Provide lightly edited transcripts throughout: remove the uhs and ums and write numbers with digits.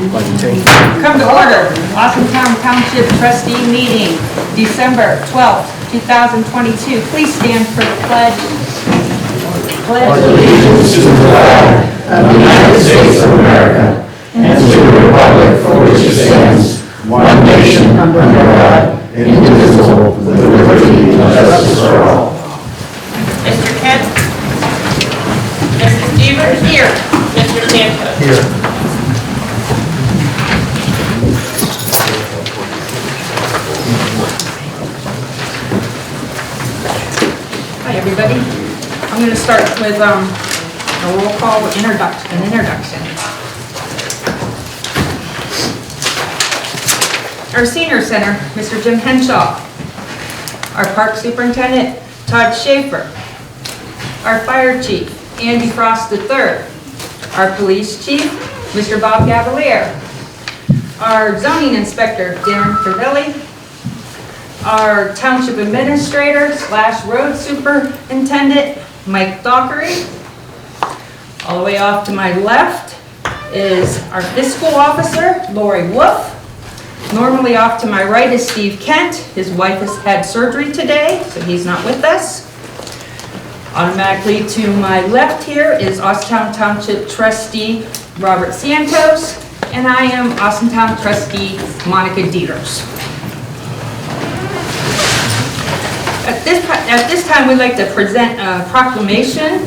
Come to order. Austintown Township Trustee meeting, December 12th, 2022. Please stand for the pledge. Pledge allegiance to the flag of the United States of America and to the republic for which it stands, one nation under God, indivisible, with liberty and justice for all. Mr. Kent? Mrs. Stevens? Here. Mr. Santos? Here. Hi, everybody. I'm going to start with a roll call introduction. Our Senior Center, Mr. Jim Henshaw. Our Park Superintendent, Todd Schaefer. Our Fire Chief, Andy Frost III. Our Police Chief, Mr. Bob Gavalier. Our Zoning Inspector, Darren Crivelli. Our Township Administrator / Road Superintendent, Mike Dockery. All the way off to my left is our Fiscal Officer, Lori Wolf. Normally off to my right is Steve Kent. His wife has had surgery today, so he's not with us. Automatically to my left here is Austintown Township Trustee Robert Santos, and I am Austintown Trustee Monica Dieters. At this time, we'd like to present a proclamation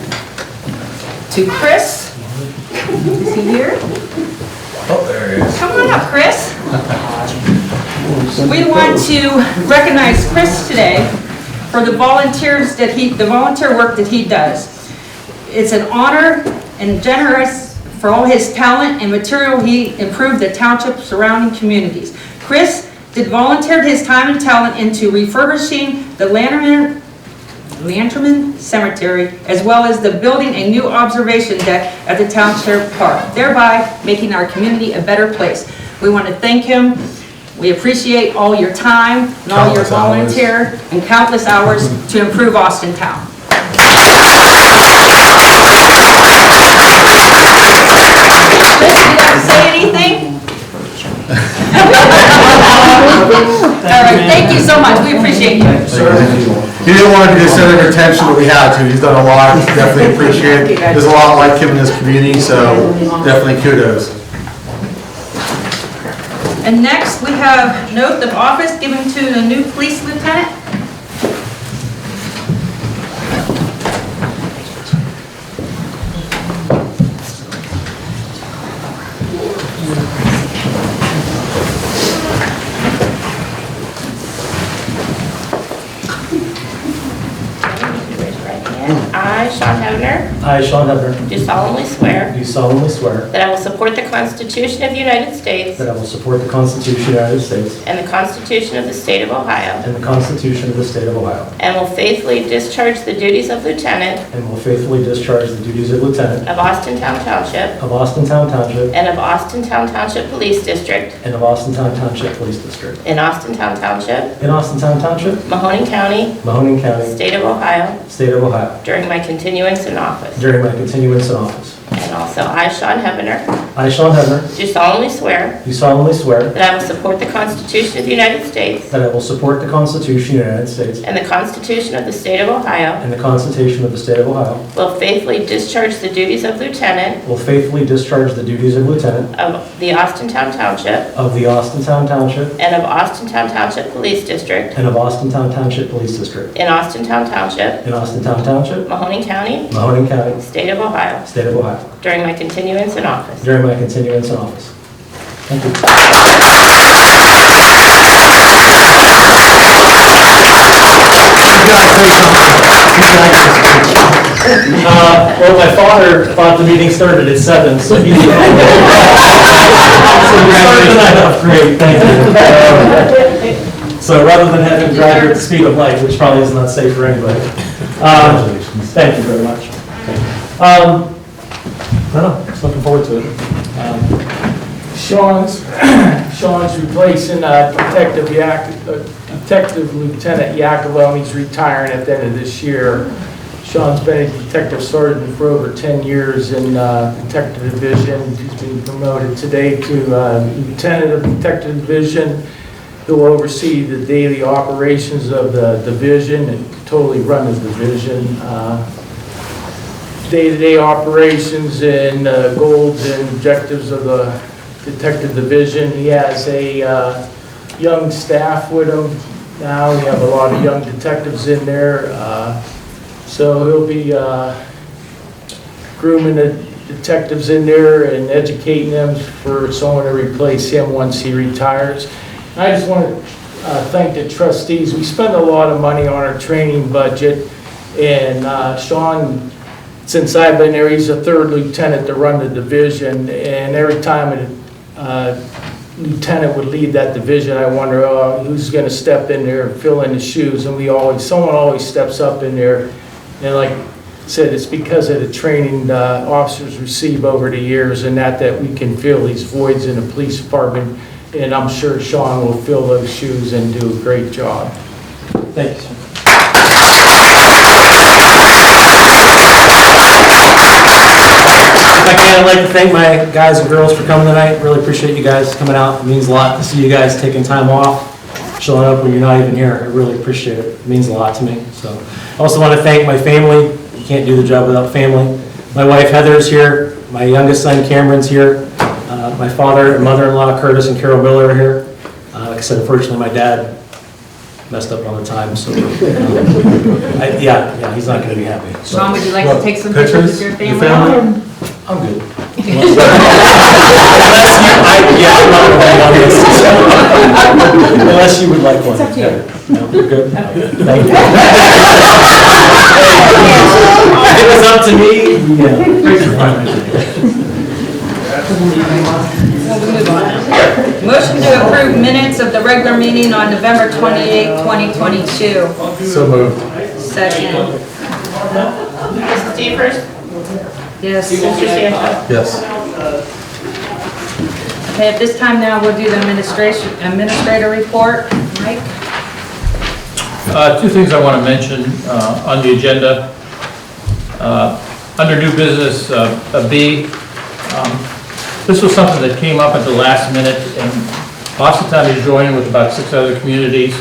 to Chris. Is he here? Oh, there he is. Come on up, Chris. We want to recognize Chris today for the volunteer work that he does. It's an honor and generous for all his talent and material he improved the township surrounding communities. Chris volunteered his time and talent into refurbishing the Lanterman Cemetery, as well as the building a new observation deck at the Township Park, thereby making our community a better place. We want to thank him. We appreciate all your time and all your volunteer and countless hours to improve Austintown. Chris, you want to say anything? All right, thank you so much. We appreciate you. He didn't want to get center of attention, but we had to. He's done a lot. Definitely appreciate it. There's a lot like him in this community, so definitely kudos. And next, we have note of office given to the new police lieutenant. I, Sean Hebner, I, Sean Hebner, do solemnly swear do solemnly swear that I will support the Constitution of the United States that I will support the Constitution of the United States and the Constitution of the State of Ohio, and the Constitution of the State of Ohio, and will faithfully discharge the duties of Lieutenant and will faithfully discharge the duties of Lieutenant of Austintown Township of Austintown Township and of Austintown Township Police District and of Austintown Township Police District in Austintown Township, in Austintown Township, Mahoning County, Mahoning County, State of Ohio, State of Ohio, during my continuance in office. during my continuance in office. And also, I, Sean Hebner, I, Sean Hebner, do solemnly swear do solemnly swear that I will support the Constitution of the United States that I will support the Constitution of the United States and the Constitution of the State of Ohio, and the Constitution of the State of Ohio, will faithfully discharge the duties of Lieutenant will faithfully discharge the duties of Lieutenant of the Austintown Township of the Austintown Township and of Austintown Township Police District and of Austintown Township Police District in Austintown Township, in Austintown Township, Mahoning County, Mahoning County, State of Ohio, State of Ohio, during my continuance in office. during my continuance in office. Thank you. Well, my father thought the meeting started at 7, so he's so we started the night off great. Thank you. So rather than having drive here at the speed of light, which probably is not safe for anybody, thank you very much. I don't know, just looking forward to it. Sean's replacing Detective Lieutenant Yacovello. He's retiring at the end of this year. Sean's been a detective sergeant for over 10 years in Detective Division. He's been promoted today to Lieutenant of Detective Division. He'll oversee the daily operations of the division and totally run the division. Day-to-day operations and goals and objectives of the Detective Division. He has a young staff with him now. We have a lot of young detectives in there. So he'll be grooming the detectives in there and educating them for someone to replace him once he retires. And I just want to thank the trustees. We spend a lot of money on our training budget, and Sean, since I've been there, he's a third lieutenant to run the division, and every time a lieutenant would lead that division, I wonder, who's going to step in there and fill in the shoes, and someone always steps up in there. And like I said, it's because of the training officers receive over the years and that we can fill these voids in the police department. And I'm sure Sean will fill those shoes and do a great job. Thank you, sir. I'd like to thank my guys and girls for coming tonight. Really appreciate you guys coming out. It means a lot to see you guys taking time off, showing up when you're not even here. I really appreciate it. It means a lot to me. So I also want to thank my family. You can't do the job without family. My wife Heather's here. My youngest son Cameron's here. My father and mother-in-law Curtis and Carol Miller are here. Like I said, unfortunately my dad messed up on the time, so yeah, he's not going to be happy. So. Sean, would you like to take some pictures with your family? I'm good. I'm not going to unless you would like one. It's up to you. No, you're good? Okay. Thank you. If it was up to me, Motion to approve minutes of the regular meeting on November 28, 2022. So moved. Second. Mrs. Chambers? Yes. Mr. Sancho? Yes. Okay, at this time now, we'll do the administrator report. Mike? Two things I want to mention on the agenda. Under new business, B, this was something that came up at the last minute, and Austintown is joining with about 6 other communities.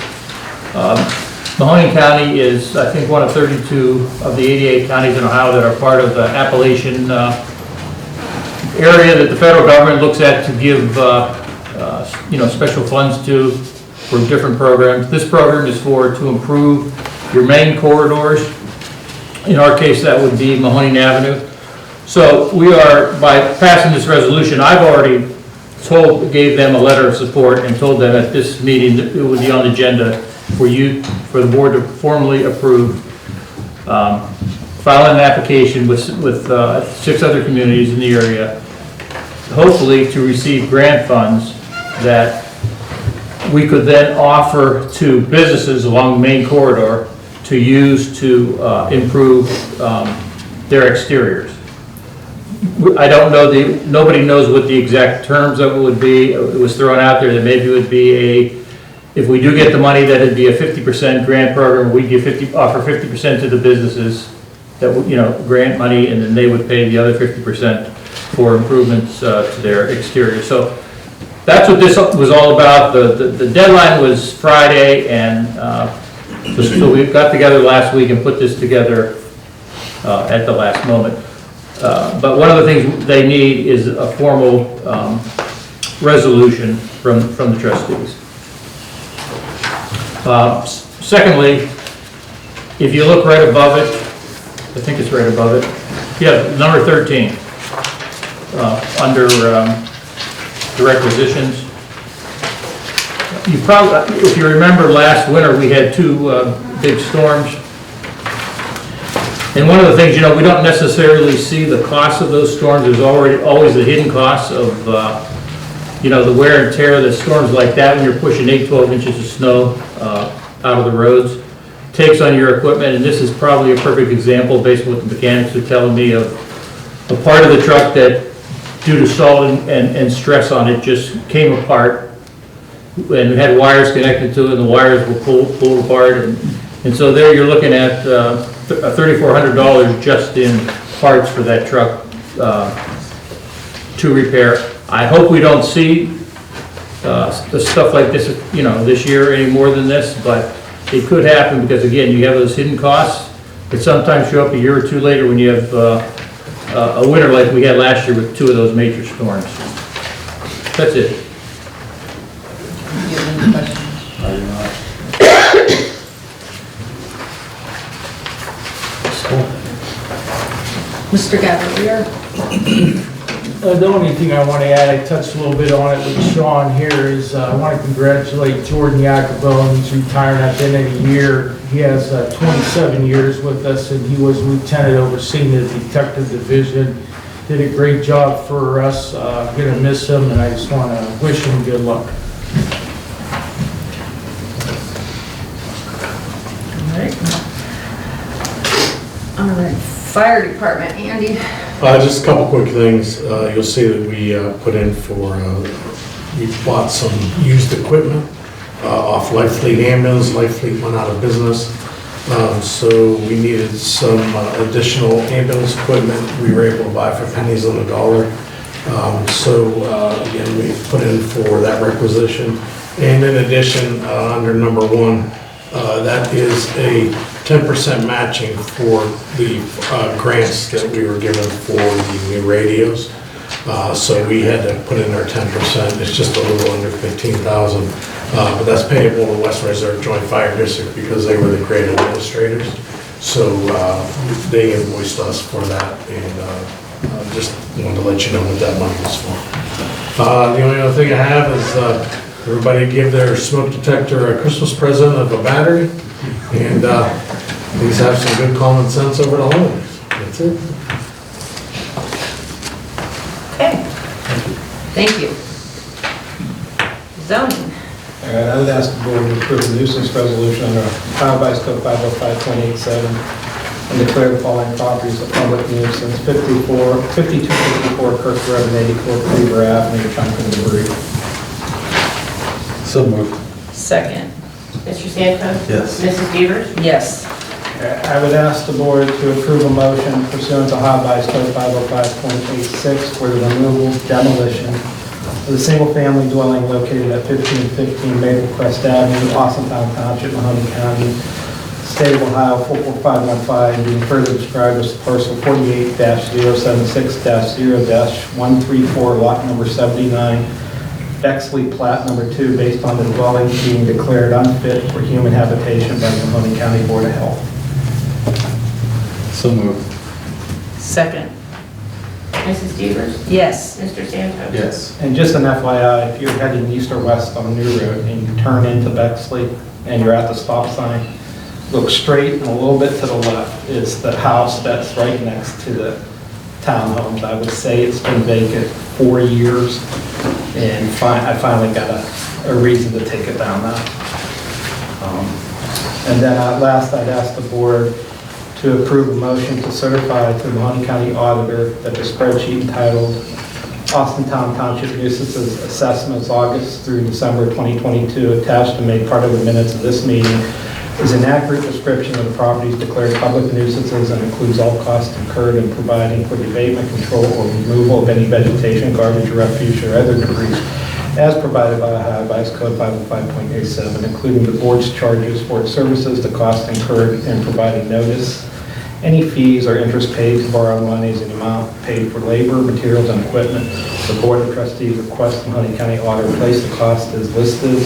Mahoning County is, I think, one of 32 of the 88 counties in Ohio that are part of the Appalachian area that the federal government looks at to give special funds to for different programs. This program is to improve your main corridors. In our case, that would be Mahoning Avenue. So we are, by passing this resolution, I've already gave them a letter of support and told them at this meeting that it would be on the agenda for the board to formally approve filing an application with 6 other communities in the area, hopefully to receive grant funds that we could then offer to businesses along the main corridor to use to improve their exteriors. I don't know, nobody knows what the exact terms of it would be. It was thrown out there that maybe it would be if we do get the money, that it'd be a 50% grant program. We'd offer 50% to the businesses that would, grant money, and then they would pay the other 50% for improvements to their exterior. So that's what this was all about. The deadline was Friday, and so we got together last week and put this together at the last moment. But one of the things they need is a formal resolution from the trustees. Secondly, if you look right above it, I think it's right above it. Yeah, number 13, under the requisitions. You probably, if you remember last winter, we had 2 big storms. And one of the things, we don't necessarily see the cost of those storms. There's always the hidden costs of, the wear and tear that storms like that, when you're pushing 8-12 inches of snow out of the roads, takes on your equipment. And this is probably a perfect example, based on what the mechanics are telling me, of a part of the truck that, due to salt and stress on it, just came apart. And it had wires connected to it, and the wires were pulled apart, and And so there you're looking at $3,400 just in parts for that truck to repair. I hope we don't see the stuff like this, you know, this year any more than this, but it could happen because, again, you have those hidden costs that sometimes show up a year or two later when you have a winter like we had last year with 2 of those major storms. That's it. Do you have any questions? Mr. Gavalier? The only thing I want to add, I touched a little bit on it with Sean here, is I want to congratulate Jordan Yacobo. He's retiring at the end of the year. He has 27 years with us, and he was lieutenant overseeing the detective division. Did a great job for us. Going to miss him, and I just want to wish him good luck. All right, fire department, Andy? Just a couple quick things. You'll see that we put in for, we bought some used equipment off Life Fleet ambulance. Life Fleet went out of business. So we needed some additional ambulance equipment we were able to buy for pennies on the dollar. Again, we put in for that requisition. And in addition, under number 1, that is a 10% matching for the grants that we were given for the new radios. So we had to put in our 10%. It's just a little under $15,000, but that's payable to West Reserve Joint Fire District because they were the grant administrators. So they invoiced us for that, and just wanted to let you know what that money was for. The only other thing I have is everybody give their smoke detector a Christmas present of a battery, and please have some good common sense over the holidays. That's it. Okay. Thank you. Zoning. All right, I would ask the board to approve the nuisance resolution under Ohio Vice Code 505.87 and declare the following properties a public nuisance: 5254 Kirk Road and 84 Cleaver Avenue, Junction Debris. So moved. Second. Mr. Santos? Yes. Mrs. Devers? Yes. I would ask the board to approve a motion pursuant to Ohio Vice Code 505.86 for the removal, demolition of the single-family dwelling located at 1515 Maple Crest Avenue, Austintown Township, Mahoney County, State of Ohio 44515, being further described as parcel 48-076-0-134, lot number 79, Bexley Plat number 2, based on the dwelling being declared unfit for human habitation by the Mahoney County Board of Health. So moved. Second. Mrs. Devers? Yes. Mr. Santos? Yes. And just an FYI, if you're heading east or west on New Road and you turn into Bexley and you're at the stop sign, look straight and a little bit to the left is the house that's right next to the townhomes. I would say it's been vacant 4 years, and I finally got a reason to take it down now. And then at last, I'd ask the board to approve a motion to certify to the Mahoney County Auditor that the spreadsheet entitled Austintown Township Nuisances Assessments August through December 2022 attached and made part of the minutes of this meeting is an accurate description of the properties declared public nuisances and includes all costs incurred in providing for the abatement, control, or removal of any vegetation, garbage, refuse, or other debris as provided by Ohio Vice Code 505.87, including the board's charges for its services, the costs incurred in providing notice, any fees or interest paid to borrow monies, and amount paid for labor, materials, and equipment. The Board of Trustees requests the Mahoney County Auditor place the cost as listed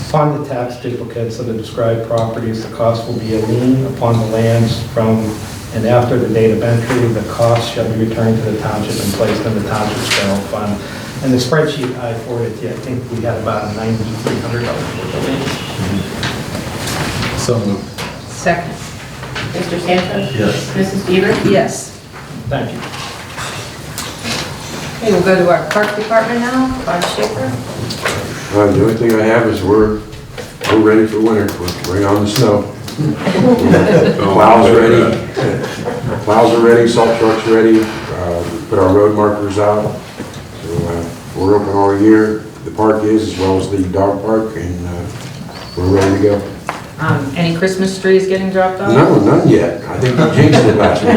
upon the tax duplicates of the described properties. The cost will be a lien upon the lands from and after the date of entry. The cost shall be returned to the township and placed in the township's general fund. And the spreadsheet I forwarded to you, I think we had about $9,300 worth of liens. So moved. Second. Mr. Santos? Yes. Mrs. Devers? Yes. Thank you. Okay, we'll go to our park department now. Todd Schaefer. The only thing I have is we're ready for winter. Bring on the snow. Plows are ready. Plows are ready. Salt trucks are ready. We put our road markers out. So we're open all year. The park is, as well as the dog park, and we're ready to go. Any Christmas trees getting dropped off? No, none yet. I think you jinxed it last week.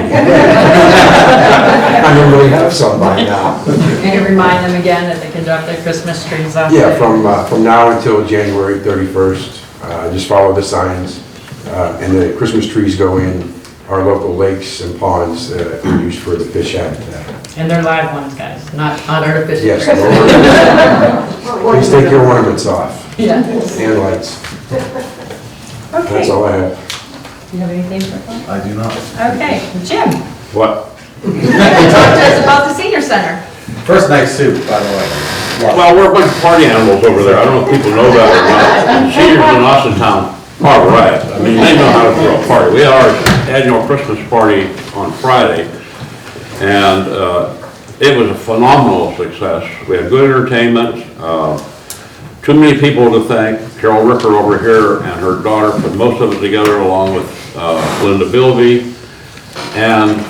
I normally have some by now. Can you remind them again that they can drop their Christmas trees off? Yeah, there? from now until January 31st, just follow the signs. And the Christmas trees go in our local lakes and ponds that we use for the fish habitat. And they're live ones, guys, not artificial Yes, trees. please take your ornaments off Yeah. and lights. That's Okay. all I have. Do you have anything for Paul? I do not. Okay, Jim, What? talk to us about the senior center. First night soup, by the way. Well, we're a bunch of party animals over there. I don't know if people know that or not. Seniors in Austintown are right. I mean, they know how to throw a party. We had our annual Christmas party on Friday, and it was a phenomenal success. We had good entertainment, too many people to thank. Carol Ricker over here and her daughter put most of it together along with Linda Bilby. And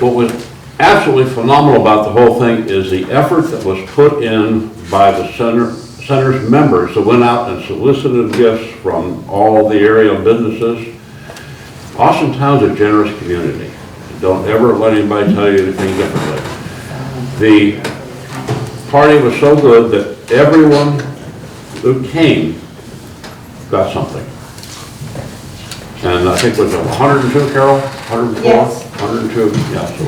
what was absolutely phenomenal about the whole thing is the effort that was put in by the center's members that went out and solicited gifts from all the area businesses. Austintown's a generous community. Don't ever let anybody tell you anything differently. The party was so good that everyone who came got something. And I think it was 102, Carol? 104? Yes. 102, yeah, so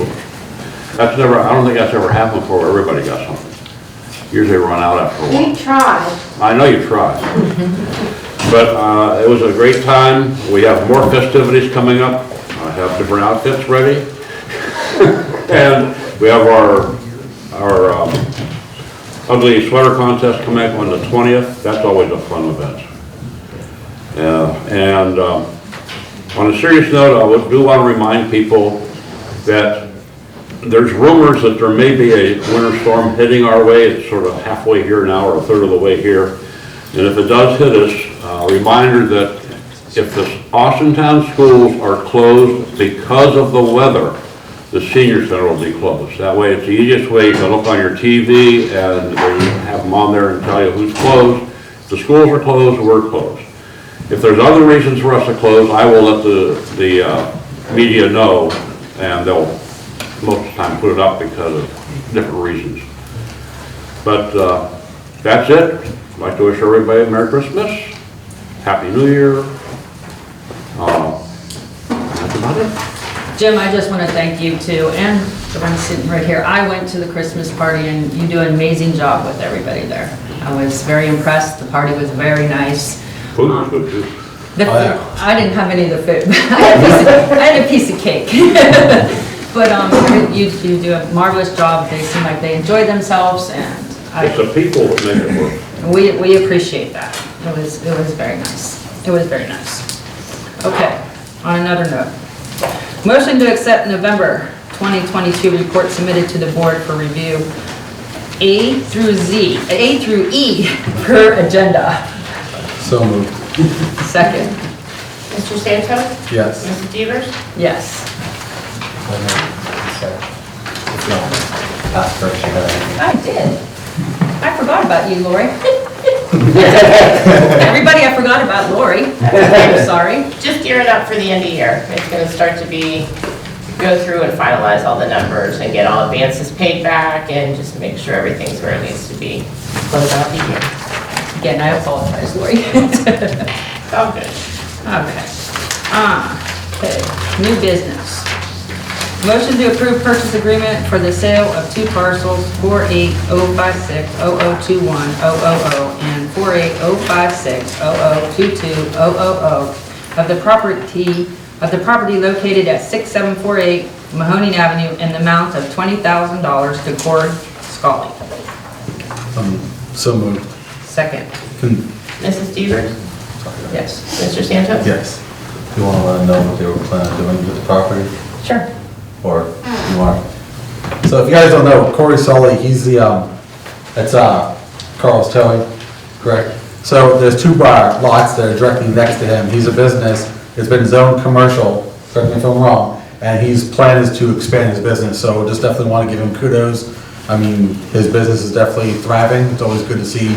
that's never, I don't think that's ever happened before, everybody got something. Usually run out after a while. We tried. I know you tried. But it was a great time. We have more festivities coming up. I have different outfits ready. And we have our ugly sweater contest coming up on the 20th. That's always a fun event. And on a serious note, I do want to remind people that there's rumors that there may be a winter storm hitting our way. It's sort of halfway here now, or a third of the way here. And if it does hit us, a reminder that if the Austintown schools are closed because of the weather, the senior center will be closed. That way, it's the easiest way. You can look on your TV and they have them on there and tell you who's closed. If the schools are closed, we're closed. If there's other reasons for us to close, I will let the media know, and they'll most of the time put it up because of different reasons. But that's it. I'd like to wish everybody a Merry Christmas, Happy New Year. That's about it. Jim, I just want to thank you too, and the one sitting right here. I went to the Christmas party and you do an amazing job with everybody there. I was very impressed. The party was very nice. Food was good too. I didn't have any of the food. I had a piece of cake. But you do a marvelous job. They seem like they enjoy themselves, and It's the people that make it work. we appreciate that. It was very nice. It was very nice. Okay, on another note. Motion to accept November 2022 report submitted to the board for review. A through E per agenda. So moved. Second. Mr. Santo? Yes. Mrs. Devers? Yes. I did. I forgot about you, Lori. Everybody, I forgot about Lori. I'm sorry. Just gearing up for the end of year. It's gonna start to go through and finalize all the numbers and get all advances paid back and just make sure everything's where it needs to be. Close out the year. Again, I apologize, Lori. It's all good. Okay. Okay, new business. Motion to approve purchase agreement for the sale of two parcels, 48056002100 and 48056002200 of the property located at 6748 Mahoning Avenue in the amount of $20,000 to Cord Scully. So moved. Second. Mrs. Devers? Yes. Mr. Santo? Yes. You want to let them know what they were planning on doing with the property, Sure. or you want? So if you guys don't know, Corey Sully, he's the, that's Carl's Towing, correct? So there's two lots that are directly next to him. He's a business, it's been zoned commercial, correct me if I'm wrong, and his plan is to expand his business, so just definitely want to give him kudos. I mean, his business is definitely thriving. It's always good to see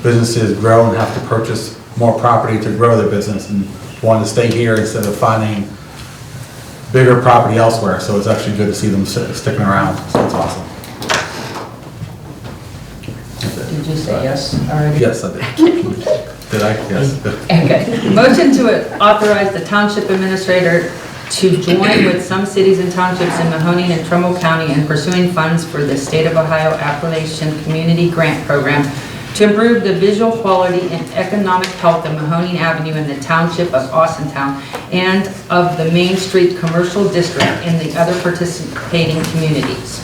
businesses grow and have to purchase more property to grow their business and wanted to stay here instead of finding bigger property elsewhere. So it's actually good to see them sticking around, so it's awesome. Did you say yes already? Yes, I did. Did I? Yes. Okay. Motion to authorize the township administrator to join with some cities and townships in Mahoning and Trumbull County in pursuing funds for the State of Ohio Appalachian Community Grant Program to improve the visual quality and economic health of Mahoning Avenue in the township of Austintown and of the Main Street Commercial District and the other participating communities.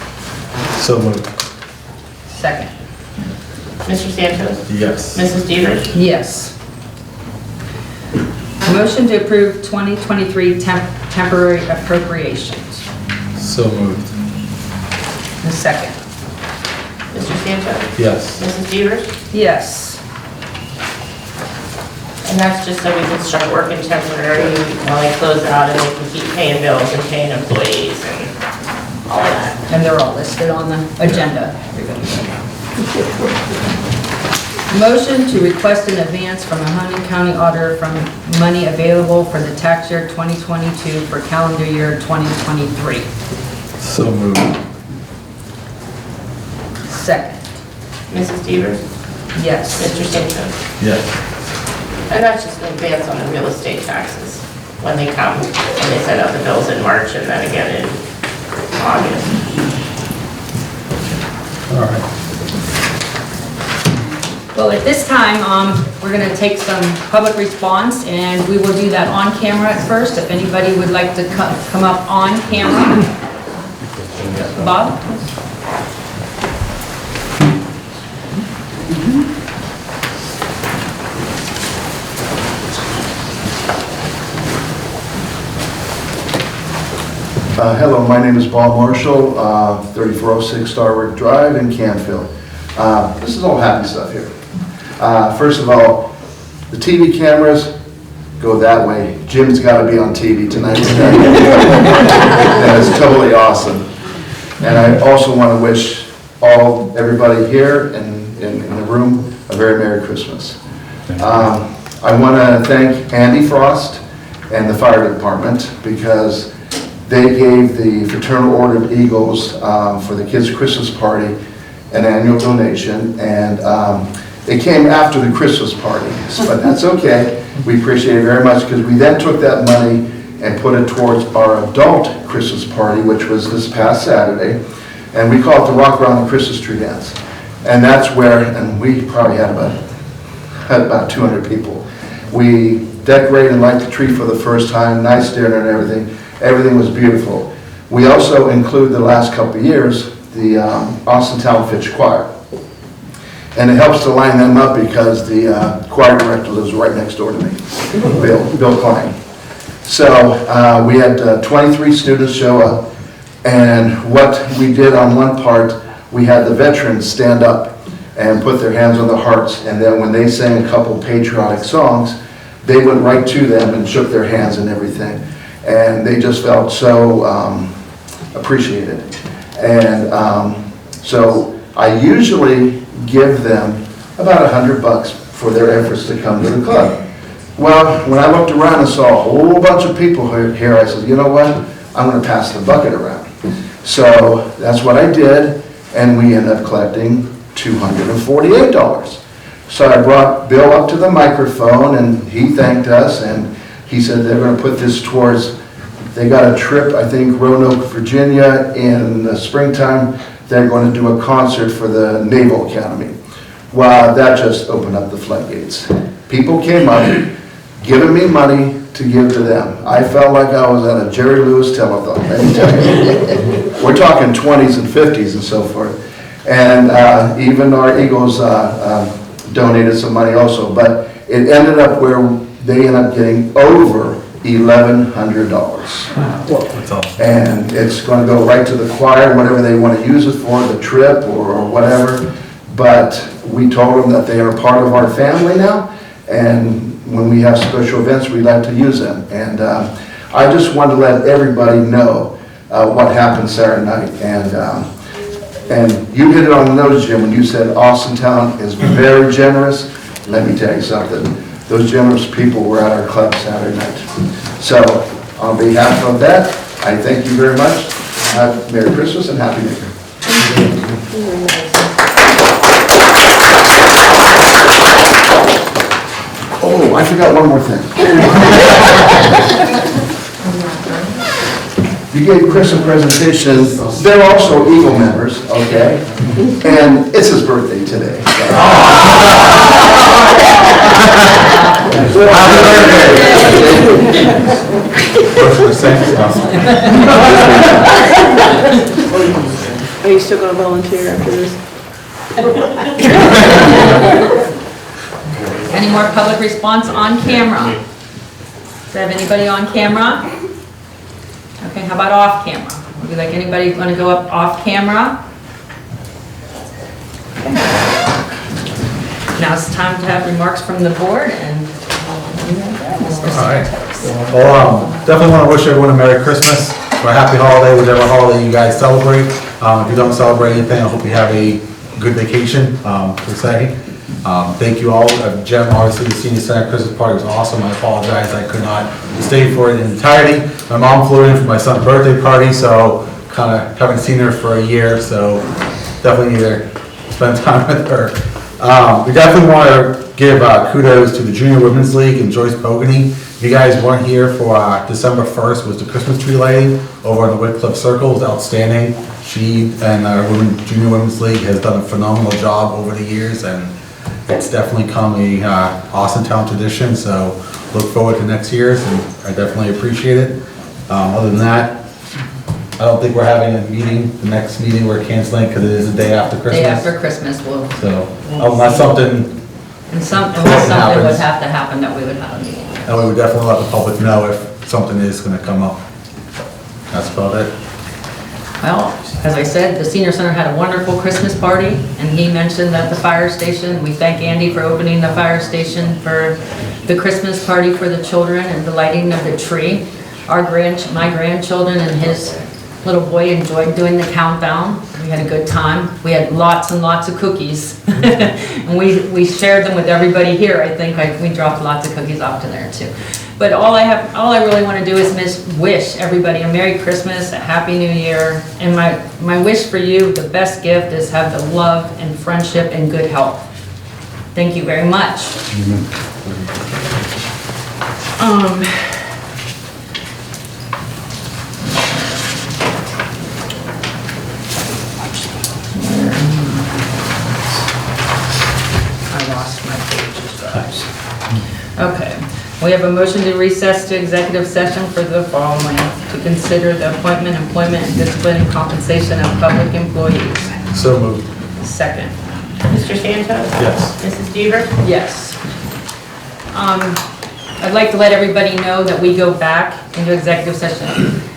So moved. Second. Mr. Santos? Yes. Mrs. Devers? Yes. Motion to approve 2023 temporary appropriations. So moved. And second. Mr. Santos? Yes. Mrs. Devers? Yes. And that's just so we can start working temporary while they close out and they can keep paying bills and paying employees and all of that. And they're all listed on the agenda. Motion to request an advance from Mahoning County Auditor from money available for the tax year 2022 for calendar year 2023. So moved. Second. Mrs. Devers? Yes. Mr. Santos? Yes. And that's just an advance on the real estate taxes when they come, and they send out the bills in March and then again in August. All right. Well, at this time, we're going to take some public response, and we will do that on camera at first. If anybody would like to come up on camera. Bob? Hello, my name is Bob Marshall, 3406 Starwick Drive in Canfield. This is all happy stuff here. First of all, the TV cameras go that way. Jim's got to be on TV tonight. That is totally awesome. And I also want to wish everybody here and in the room a very Merry Christmas. I want to thank Andy Frost and the fire department because they gave the Fraternal Order of Eagles for the kids' Christmas party an annual donation, and it came after the Christmas party, but that's okay. We appreciate it very much because we then took that money and put it towards our adult Christmas party, which was this past Saturday, and we call it the Rock Around the Christmas Tree Dance. And that's where, and we probably had about 200 people. We decorated and lighted the tree for the first time, nice dinner and everything. Everything was beautiful. We also include the last couple of years the Austintown Fitch Choir. And it helps to line them up because the choir director lives right next door to me, Bill Klein. So we had 23 students show up, and what we did on one part, we had the veterans stand up and put their hands on their hearts, and then when they sang a couple patriotic songs, they went right to them and shook their hands and everything. And they just felt so appreciated. And so I usually give them about $100 for their efforts to come to the club. Well, when I looked around and saw a whole bunch of people here, I said, you know what? I'm going to pass the bucket around. So that's what I did, and we ended up collecting $248. So I brought Bill up to the microphone, and he thanked us, and he said they're going to put this towards, they got a trip, I think, Roanoke, Virginia in the springtime. They're going to do a concert for the Naval Academy. Well, that just opened up the floodgates. People came up, giving me money to give to them. I felt like I was at a Jerry Lewis telethon, let me tell you. We're talking 20s and 50s and so forth. And even our Eagles donated some money also, but it ended up where they ended up getting over $1,100. And it's going to go right to the choir, whatever they want to use it for, the trip or whatever. But we told them that they are part of our family now, and when we have special events, we like to use them. And I just want to let everybody know what happened Saturday night. And you hit it on the nose, Jim, when you said Austintown is very generous. Let me tell you something. those generous people were at our club Saturday night. So on behalf of that, I thank you very much. Merry Christmas and Happy New Year. Oh, I forgot one more thing. You gave Chris a presentation. They're also Eagle members, okay? And it's his birthday today. Are you still going to volunteer after this? Any more public response on camera? Do I have anybody on camera? Okay, how about off camera? Would you like anybody want to go up off camera? Now it's time to have remarks from the board and Mr. Santos. Well, definitely want to wish everyone a Merry Christmas or a Happy Holiday, whatever holiday you guys celebrate. If you don't celebrate anything, I hope you have a good vacation, per se. Thank you all. Jem, obviously the Senior Center Christmas party was awesome. I apologize, I could not stay for it in entirety. My mom flew in for my son's birthday party, so kind of haven't seen her for a year, so definitely need to spend time with her. We definitely want to give kudos to the Junior Women's League and Joyce Pogany. If you guys weren't here for December 1st, was the Christmas tree lighting over in the Whitcliffe Circle. It was outstanding. She and our Junior Women's League has done a phenomenal job over the years, and it's definitely come a Austintown tradition, so look forward to next year's, and I definitely appreciate it. Other than that, I don't think we're having a meeting. The next meeting we're canceling because it is the day after Christmas. Day after Christmas, we'll, So unless something unless something would have to happen that we would have a meeting. and we would definitely let the public know if something is going to come up. That's about it. Well, as I said, the Senior Center had a wonderful Christmas party, and he mentioned that the fire station, we thank Andy for opening the fire station for the Christmas party for the children and the lighting of the tree. My grandchildren and his little boy enjoyed doing the countdown. We had a good time. We had lots and lots of cookies. And we shared them with everybody here. I think we dropped lots of cookies off to there too. But all I really want to do is wish everybody a Merry Christmas, a Happy New Year. And my wish for you, the best gift is have the love and friendship and good health. Thank you very much. I lost my pages, guys. Okay. We have a motion to recess to executive session for the following: to consider the appointment, employment, and discipline and compensation of public employees. So moved. Second. Mr. Santos? Yes. Mrs. Deaver? Yes. I'd like to let everybody know that we go back into executive session.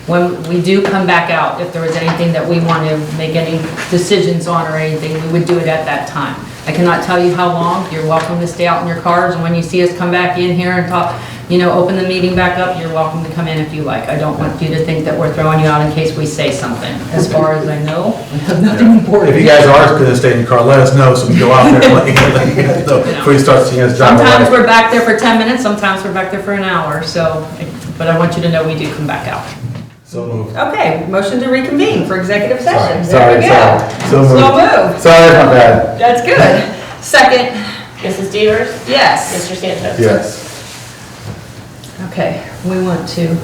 When we do come back out, if there was anything that we want to make any decisions on or anything, we would do it at that time. I cannot tell you how long. You're welcome to stay out in your cars, and when you see us come back in here and talk, open the meeting back up, you're welcome to come in if you like. I don't want you to think that we're throwing you out in case we say something. As far as I know, we have nothing important. If you guys are going to stay in your car, let us know so we can go out there and let you know before you start seeing us drive away. Sometimes we're back there for 10 minutes, sometimes we're back there for an hour, but I want you to know we do come back out. So moved. Okay, motion to reconvene for executive session. Sorry. So moved. So moved. Sorry, my bad. That's good. Second. Mrs. Deaver? Yes. Mr. Santos? Yes. Okay, we want to,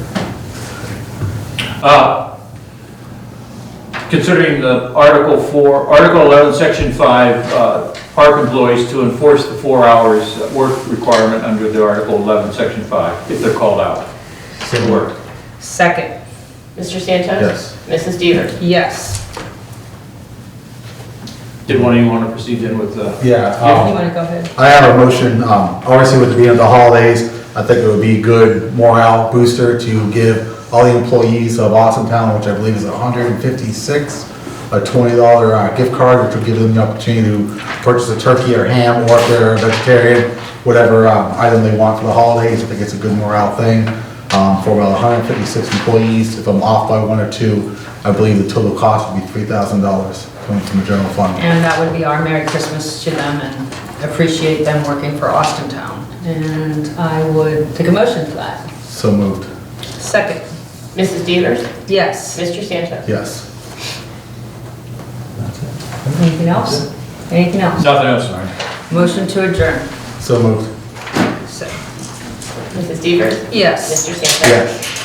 Considering the Article 11, Section 5, park employees to enforce the 4 hours work requirement under the Article 11, Section 5, if they're called out to work. second. Mr. Santos? Yes. Mrs. Deaver? Yes. Did one of you want to proceed then with the? Yeah. You want to go ahead? I have a motion, obviously with it being the holidays, I think it would be a good morale booster to give all the employees of Austintown, which I believe is 156, a $20 gift card, which will give them the opportunity to purchase a turkey or ham, or if they're a vegetarian, whatever item they want for the holidays. I think it's a good morale thing for about 156 employees. If I'm off by 1 or 2, I believe the total cost would be $3,000 coming from the general fund. And that would be our Merry Christmas to them and appreciate them working for Austintown. And I would take a motion for that. So moved. Second. Mrs. Devers? Yes. Mr. Sanchez? Yes. Anything else? Anything else? Nothing else, Mayor. Motion to adjourn. So moved. Second. Mrs. Devers? Yes. Mr. Sanchez? Yes.